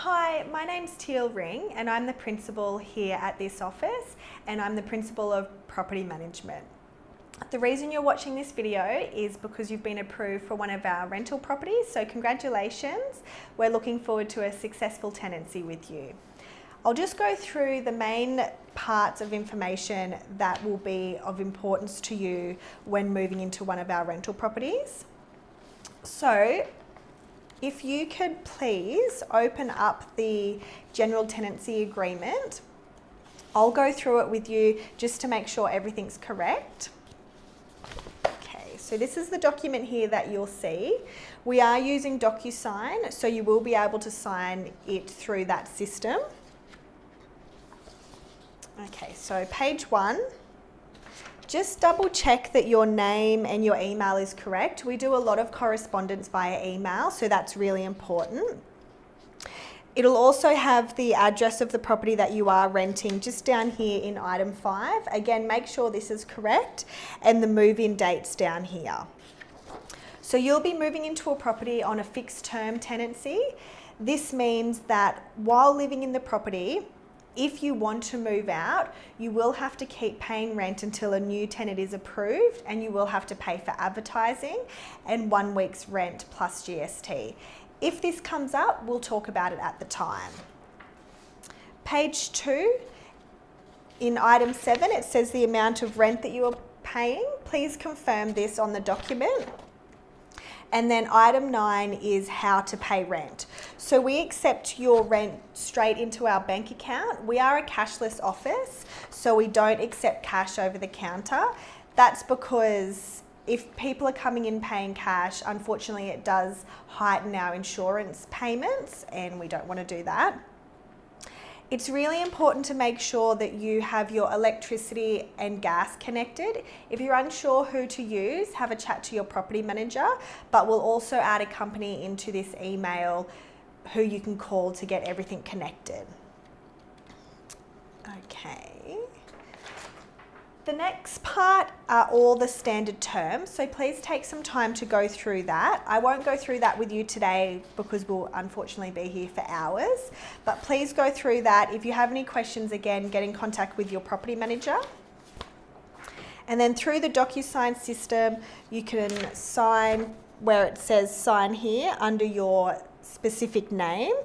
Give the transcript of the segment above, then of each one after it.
Hi, my name's Teal Ring and I'm the principal here at this office and I'm the principal of property management. The reason you're watching this video is because you've been approved for one of our rental properties, so congratulations. We're looking forward to a successful tenancy with you. I'll just go through the main parts of information that will be of importance to you when moving into one of our rental properties. So, if you could please open up the general tenancy agreement. I'll go through it with you just to make sure everything's correct. Okay, so this is the document here that you'll see. We are using DocuSign, so you will be able to sign it through that system. Okay, so page 1. Just double check that your name and your email is correct. We do a lot of correspondence via email, so that's really important. It'll also have the address of the property that you are renting just down here in item 5. Again, make sure this is correct, and the move-in date's down here. So you'll be moving into a property on a fixed term tenancy. This means that while living in the property, if you want to move out, you will have to keep paying rent until a new tenant is approved, and you will have to pay for advertising and 1 week's rent plus GST. If this comes up, we'll talk about it at the time. Page 2, in item 7, it says the amount of rent that you are paying. Please confirm this on the document. And then item 9 is how to pay rent. So we accept your rent straight into our bank account. We are a cashless office, so we don't accept cash over the counter. That's because if people are coming in paying cash, unfortunately it does heighten our insurance payments, and we don't want to do that. It's really important to make sure that you have your electricity and gas connected. If you're unsure who to use, have a chat to your property manager, but we'll also add a company into this email who you can call to get everything connected. Okay. The next part are all the standard terms, so please take some time to go through that. I won't go through that with you today because we'll unfortunately be here for hours, but please go through that. If you have any questions, again, get in contact with your property manager. And then through the DocuSign system, you can sign where it says sign here under your specific name.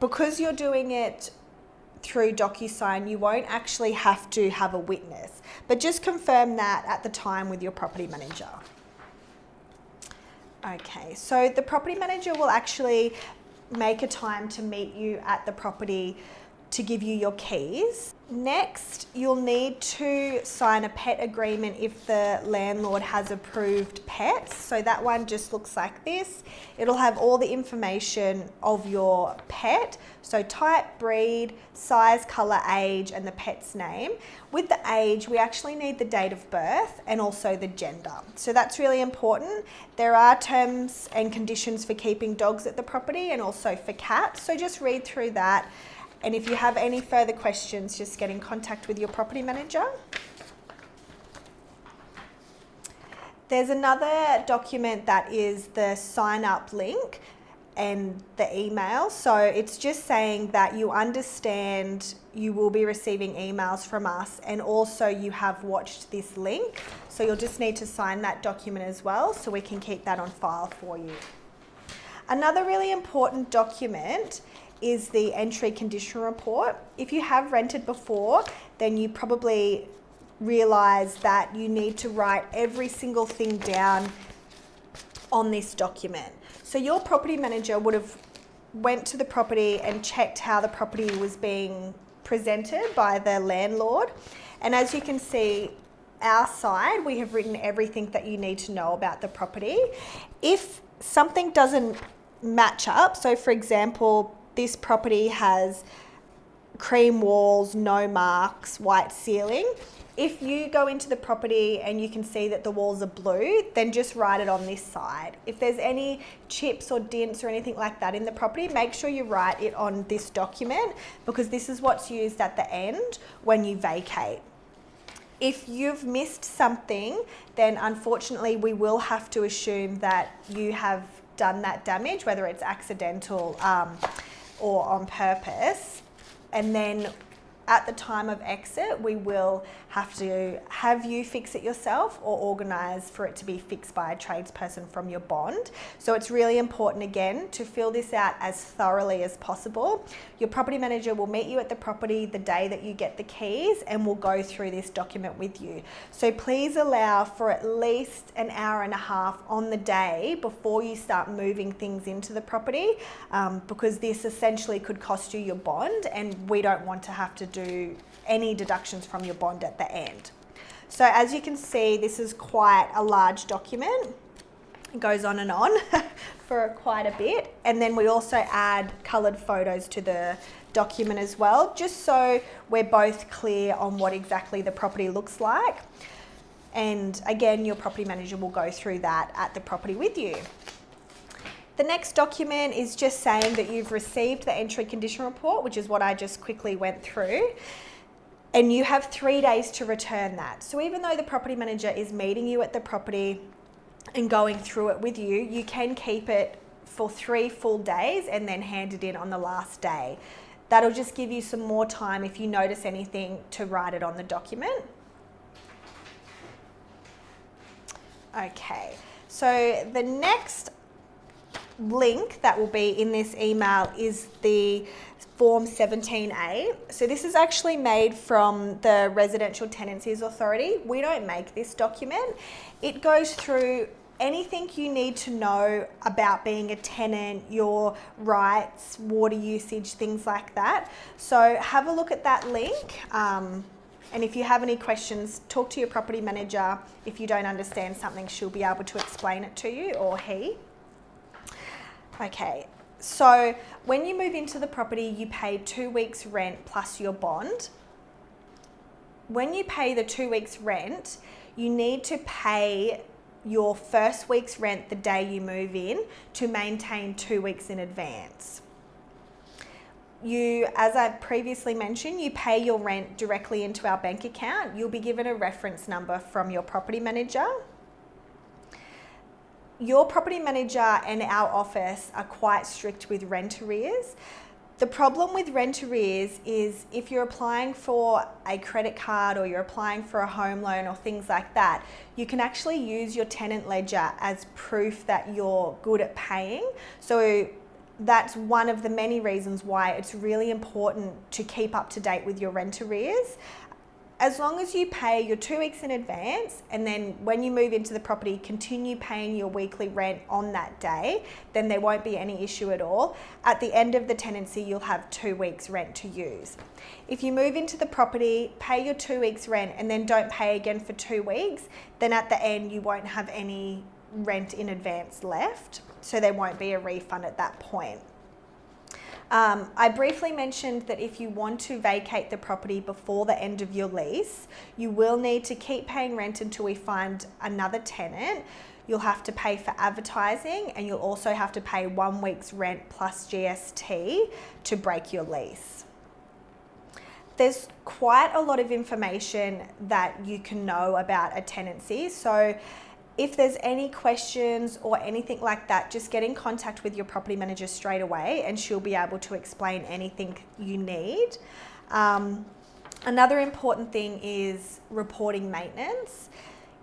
Because you're doing it through DocuSign, you won't actually have to have a witness, but just confirm that at the time with your property manager. Okay, so the property manager will actually make a time to meet you at the property to give you your keys. Next, you'll need to sign a pet agreement if the landlord has approved pets. So that one just looks like this. It'll have all the information of your pet. So type, breed, size, colour, age, and the pet's name. With the age, we actually need the date of birth and also the gender. So that's really important. There are terms and conditions for keeping dogs at the property and also for cats. So just read through that. And if you have any further questions, just get in contact with your property manager. There's another document that is the sign up link and the email. So it's just saying that you understand you will be receiving emails from us, and also you have watched this link. So you'll just need to sign that document as well, so we can keep that on file for you. Another really important document is the entry condition report. If you have rented before, then you probably realise that you need to write every single thing down on this document. So your property manager would have went to the property and checked how the property was being presented by the landlord. And as you can see, our side, we have written everything that you need to know about the property. If something doesn't match up, so for example, this property has cream walls, no marks, white ceiling. If you go into the property and you can see that the walls are blue, then just write it on this side. If there's any chips or dents or anything like that in the property, make sure you write it on this document, because this is what's used at the end when you vacate. If you've missed something, then unfortunately we will have to assume that you have done that damage, whether it's accidental or on purpose, and then at the time of exit, we will have to have you fix it yourself or organise for it to be fixed by a tradesperson from your bond. So it's really important, again, to fill this out as thoroughly as possible. Your property manager will meet you at the property the day that you get the keys and will go through this document with you. So please allow for at least an hour and a half on the day before you start moving things into the property, because this essentially could cost you your bond, and we don't want to have to do any deductions from your bond at the end. So as you can see, this is quite a large document. It goes on and on for quite a bit. And then we also add coloured photos to the document as well, just so we're both clear on what exactly the property looks like. And again, your property manager will go through that at the property with you. The next document is just saying that you've received the entry condition report, which is what I just quickly went through, and you have 3 days to return that. So even though the property manager is meeting you at the property and going through it with you, you can keep it for 3 full days and then hand it in on the last day. That'll just give you some more time, if you notice anything, to write it on the document. Okay, so the next link that will be in this email is the Form 17A. So this is actually made from the Residential Tenancies Authority. We don't make this document. It goes through anything you need to know about being a tenant, your rights, water usage, things like that. So have a look at that link. And if you have any questions, talk to your property manager. If you don't understand something, she'll be able to explain it to you, or he. Okay, so when you move into the property, you pay 2 weeks rent plus your bond. When you pay the 2 weeks rent, you need to pay your first week's rent the day you move in to maintain 2 weeks in advance. You, as I previously mentioned, you pay your rent directly into our bank account. You'll be given a reference number from your property manager. Your property manager and our office are quite strict with rent arrears. The problem with rent arrears is if you're applying for a credit card or you're applying for a home loan or things like that, you can actually use your tenant ledger as proof that you're good at paying. So that's one of the many reasons why it's really important to keep up to date with your rent arrears. As long as you pay your 2 weeks in advance, and then when you move into the property, continue paying your weekly rent on that day, then there won't be any issue at all. At the end of the tenancy, you'll have 2 weeks rent to use. If you move into the property, pay your 2 weeks rent, and then don't pay again for 2 weeks, then at the end, you won't have any rent in advance left. So there won't be a refund at that point. I briefly mentioned that if you want to vacate the property before the end of your lease, you will need to keep paying rent until we find another tenant. You'll have to pay for advertising, and you'll also have to pay 1 week's rent plus GST to break your lease. There's quite a lot of information that you can know about a tenancy. So if there's any questions or anything like that, just get in contact with your property manager straight away and she'll be able to explain anything you need. Another important thing is reporting maintenance.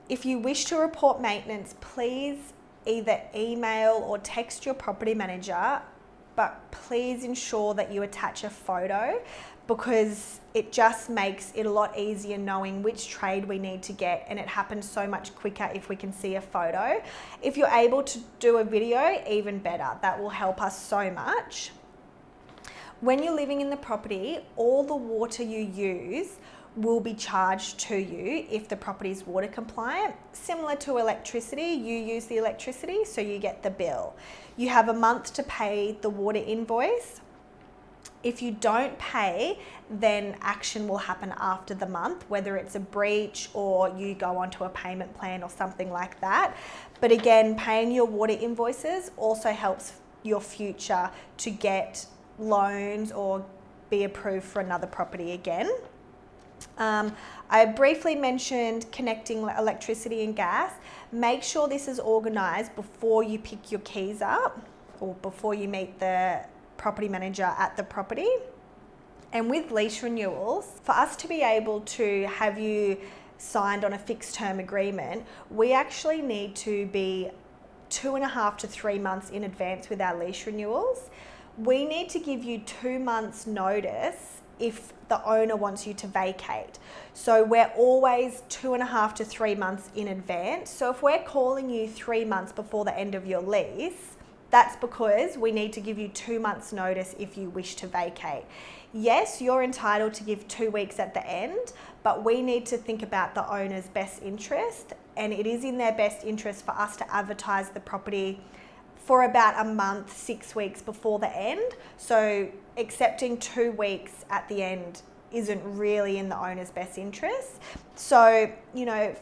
If you wish to report maintenance, please either email or text your property manager, but please ensure that you attach a photo, because it just makes it a lot easier knowing which trade we need to get, and it happens so much quicker if we can see a photo. If you're able to do a video, even better. That will help us so much. When you're living in the property, all the water you use will be charged to you if the property is water compliant. Similar to electricity, you use the electricity, so you get the bill. You have a month to pay the water invoice. If you don't pay, then action will happen after the month, whether it's a breach or you go onto a payment plan or something like that. But again, paying your water invoices also helps your future to get loans or be approved for another property again. I briefly mentioned connecting electricity and gas. Make sure this is organised before you pick your keys up or before you meet the property manager at the property. And with lease renewals, for us to be able to have you signed on a fixed term agreement, we actually need to be 2.5 to 3 months in advance with our lease renewals. We need to give you 2 months notice if the owner wants you to vacate. So we're always 2.5 to 3 months in advance. So if we're calling you 3 months before the end of your lease, that's because we need to give you 2 months notice if you wish to vacate. Yes, you're entitled to give 2 weeks at the end, but we need to think about the owner's best interest, and it is in their best interest for us to advertise the property for about a month, 6 weeks before the end. So accepting 2 weeks at the end isn't really in the owner's best interest. So,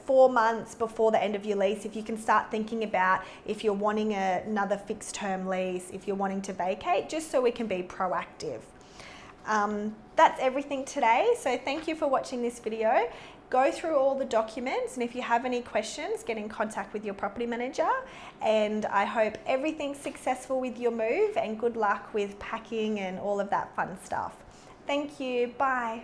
4 months before the end of your lease, if you can start thinking about if you're wanting another fixed term lease, if you're wanting to vacate, just so we can be proactive. That's everything today. So thank you for watching this video. Go through all the documents, and if you have any questions, get in contact with your property manager. And I hope everything's successful with your move, and good luck with packing and all of that fun stuff. Thank you. Bye.